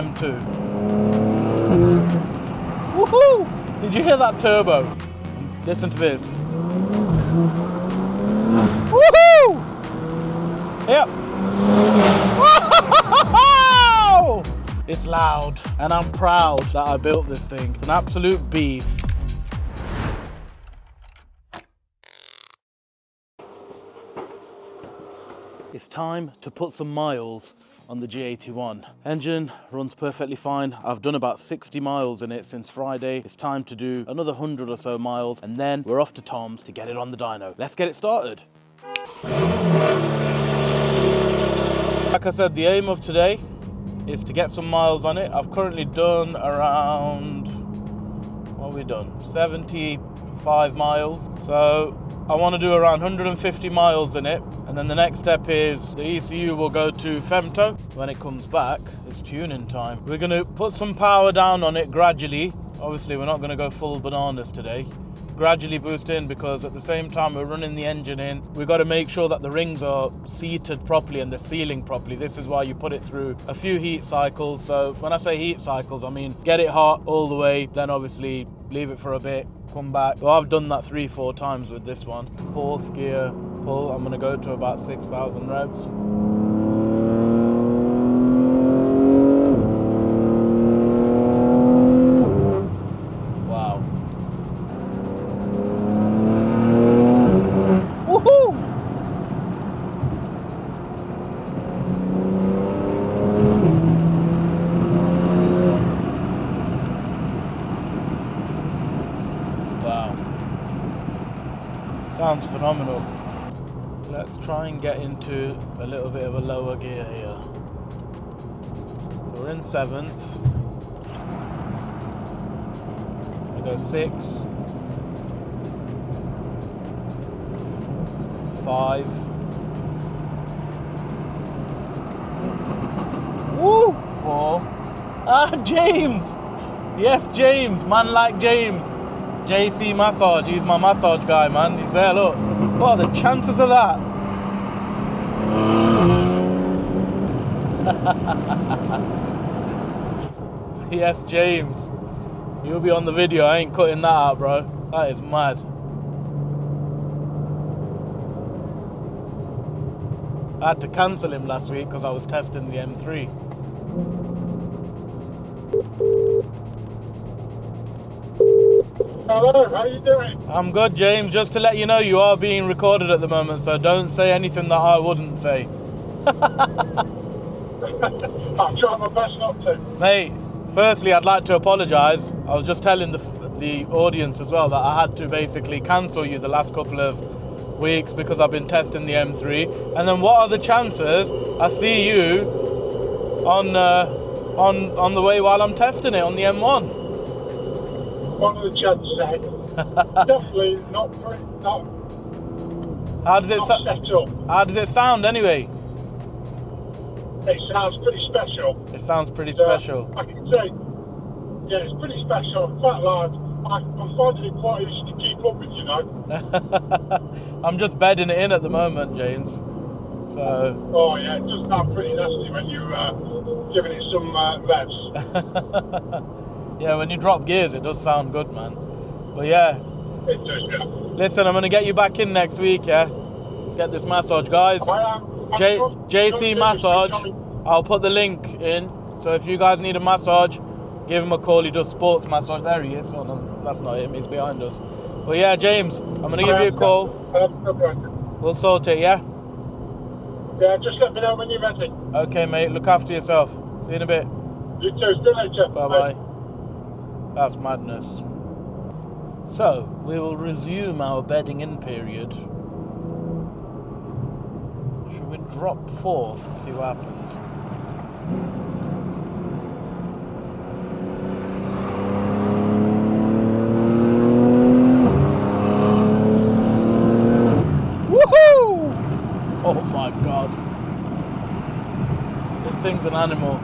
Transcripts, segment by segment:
M2. Woohoo! Did you hear that turbo? Listen to this. Woohoo! Yep. It's loud, and I'm proud that I built this thing. It's an absolute beast. It's time to put some miles on the G81. Engine runs perfectly fine. I've done about 60 miles in it since Friday. It's time to do another 100 or so miles, and then we're off to Tom's to get it on the dyno. Let's get it started. Like I said, the aim of today is to get some miles on it. I've currently done around, what have we done? 75 miles. So I want to do around 150 miles in it. And then the next step is the ECU will go to Femto. When it comes back, it's tuning time. We're going to put some power down on it gradually. Obviously, we're not going to go full bananas today. Gradually boost in, because at the same time we're running the engine in, we've got to make sure that the rings are seated properly and they're sealing properly. This is why you put it through a few heat cycles. So when I say heat cycles, I mean get it hot all the way, then obviously leave it for a bit, come back. Well, I've done that 3-4 times with this one. 4th gear pull, I'm going to go to about 6,000 revs. Sounds phenomenal. Let's try and get into a little bit of a lower gear here. So we're in 7th. We go 6, 5. Woo! 4. Ah, James! Yes, James, man like James. JC Massage, he's my massage guy, man. He's there, look. What are the chances of that? Yes, James. You'll be on the video. I ain't cutting that out, bro. That is mad. I had to cancel him last week because I was testing the M3. Hello, how are you doing? I'm good, James. Just to let you know, you are being recorded at the moment, so don't say anything that I wouldn't say. I'm trying my best not to. Mate, firstly, I'd like to apologise. I was just telling the audience as well that I had to basically cancel you the last couple of weeks because I've been testing the M3. And then what are the chances I see you on the way while I'm testing it on the M1? One of the chances, eh? Definitely not. How does it set up. How does it sound anyway? It sounds pretty special. It sounds pretty special. I can say, yeah, it's pretty special. Quite loud. I'm finding it quite easy to keep up with, you know. I'm just bedding it in at the moment, James. So. Oh yeah, it does sound pretty nasty when you're giving it some revs. Yeah, when you drop gears, it does sound good, man. But yeah. It does, yeah. Listen, I'm going to get you back in next week, yeah? Let's get this massage, guys. JC Massage. I'll put the link in. So if you guys need a massage, give him a call. He does sports massage. There he is. Oh, no, that's not him. He's behind us. But yeah, James, I'm going to give you a call. We'll sort it, yeah? Yeah, just let me know when you're ready. Okay, mate. Look after yourself. See you in a bit. You too. See you later. Bye-bye. That's madness. So, we will resume our bedding in period. Should we drop 4th and see what happens? Woohoo! Oh my god. This thing's an animal.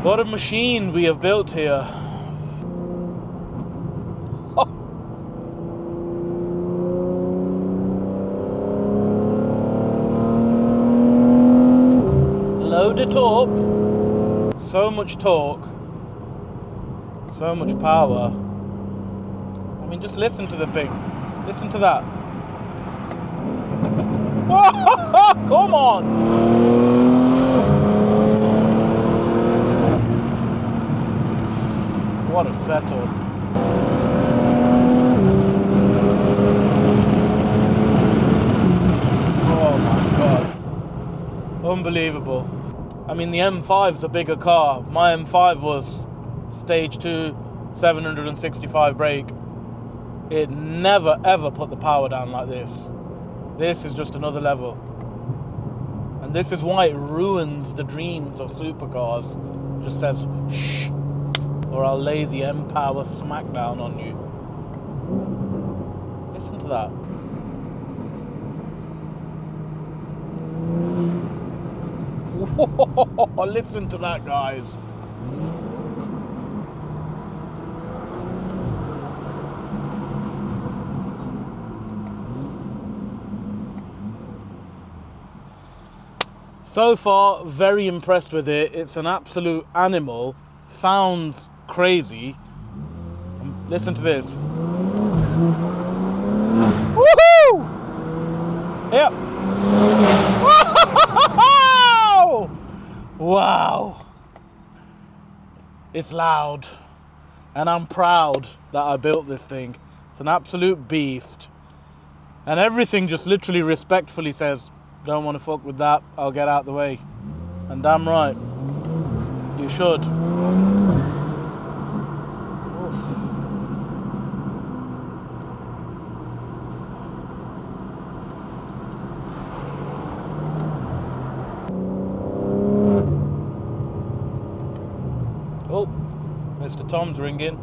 What a machine we have built here. Oh. So much torque, so much power. I mean, just listen to the thing. Listen to that. Come on! What a setup. Oh my god. Unbelievable. I mean, the M5's a bigger car. My M5 was stage 2, 765 brake. It never ever put the power down like this. This is just another level. And this is why it ruins the dreams of supercars. It just says, shh, or I'll lay the M-Power smackdown on you. Listen to that. Whoa, listen to that, guys. So far, very impressed with it. It's an absolute animal. Sounds crazy. Listen to this. Woohoo! Yep. Wow. It's loud. And I'm proud that I built this thing. It's an absolute beast. And everything just literally respectfully says, don't want to fuck with that, I'll get out the way. And damn right, you should. Oh, Mr. Tom's ringing.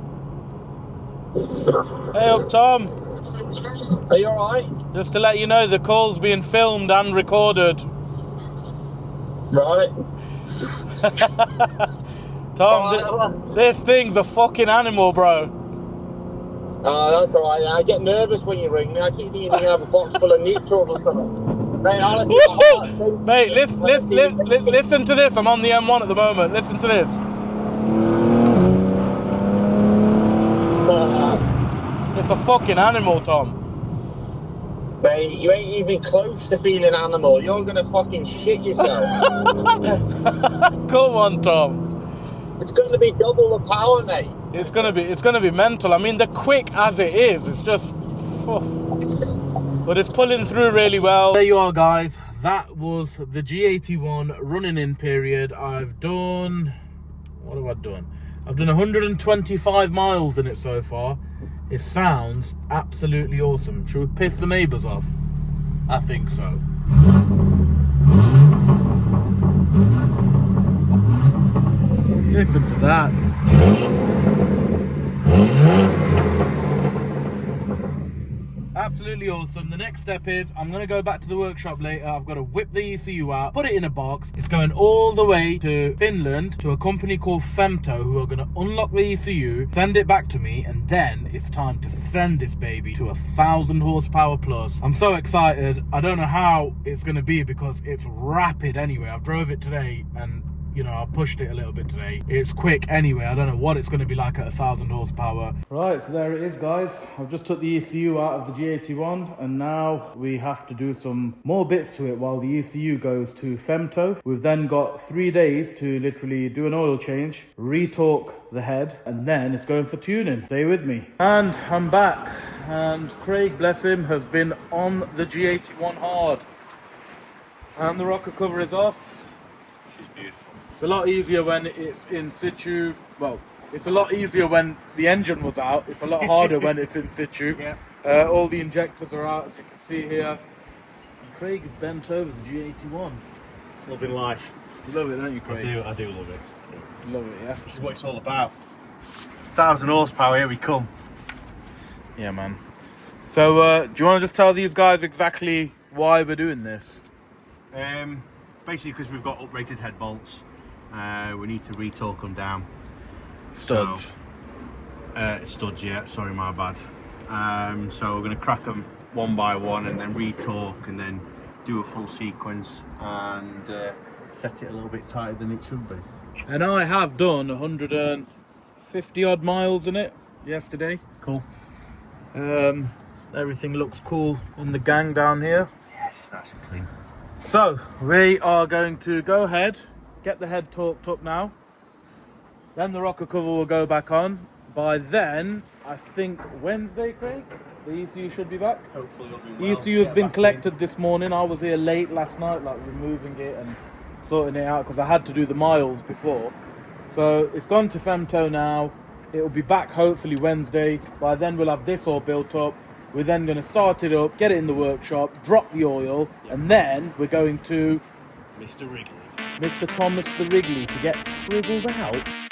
Hey up, Tom. Are you alright? Just to let you know, the call's being filmed and recorded. Right. Tom, this thing's a fucking animal, bro. That's alright. I get nervous when you ring me. I keep thinking you're going to have a box full of neutrals or something. Mate, honestly, mate, listen to this. I'm on the M1 at the moment. Listen to this. It's a fucking animal, Tom. Mate, you ain't even close to being an animal. You're gonna fucking shit yourself. Come on, Tom. It's gonna be double the power, mate. It's gonna be mental. I mean, the quick as it is, it's just, but it's pulling through really well. There you are, guys. That was the G81 running in period. I've done, what have I done? I've done 125 miles in it so far. It sounds absolutely awesome. Should we piss the neighbours off? I think so. Listen to that. Absolutely awesome. The next step is I'm going to go back to the workshop later. I've got to whip the ECU out, put it in a box. It's going all the way to Finland to a company called Femto, who are going to unlock the ECU, send it back to me, and then it's time to send this baby to 1,000 horsepower plus. I'm so excited. I don't know how it's going to be because it's rapid anyway. I've drove it today and you know, I pushed it a little bit today. It's quick anyway. I don't know what it's going to be like at 1,000 horsepower. Right, so there it is, guys. I've just took the ECU out of the G81 and now we have to do some more bits to it while the ECU goes to Femto. We've then got 3 days to literally do an oil change, re-torque the head, and then it's going for tuning. Stay with me. And I'm back. And Craig, bless him, has been on the G81 hard. And the rocker cover is off. She's beautiful. It's a lot easier when it's in situ. Well, it's a lot easier when the engine was out. It's a lot harder when it's in situ. Yeah. All the injectors are out, as you can see here. And Craig is bent over the G81. Loving life. You love it, don't you, Craig? I do love it. Love it, yeah. This is what it's all about. 1,000 horsepower, here we come. Yeah, man. So, do you want to just tell these guys exactly why we're doing this? Basically, because we've got uprated head bolts, we need to re-torque them down. Studs. So, studs, yeah. Sorry, my bad. So we're going to crack them one by one and then re-torque and then do a full sequence and set it a little bit tighter than it should be. And I have done 150 odd miles in it yesterday. Cool. Everything looks cool in the gang down here. Yes, nice and clean. So we are going to go ahead, get the head torqued up now. Then the rocker cover will go back on. By then, I think Wednesday, Craig, the ECU should be back. Hopefully it'll be well. ECU has been collected this morning. I was here late last night, like removing it and sorting it out because I had to do the miles before. So it's gone to Femto now. It will be back hopefully Wednesday. By then we'll have this all built up. We're then going to start it up, get it in the workshop, drop the oil, and then we're going to Mr. Wrigley. Mr. Thomas the Wrigley to get wriggled out.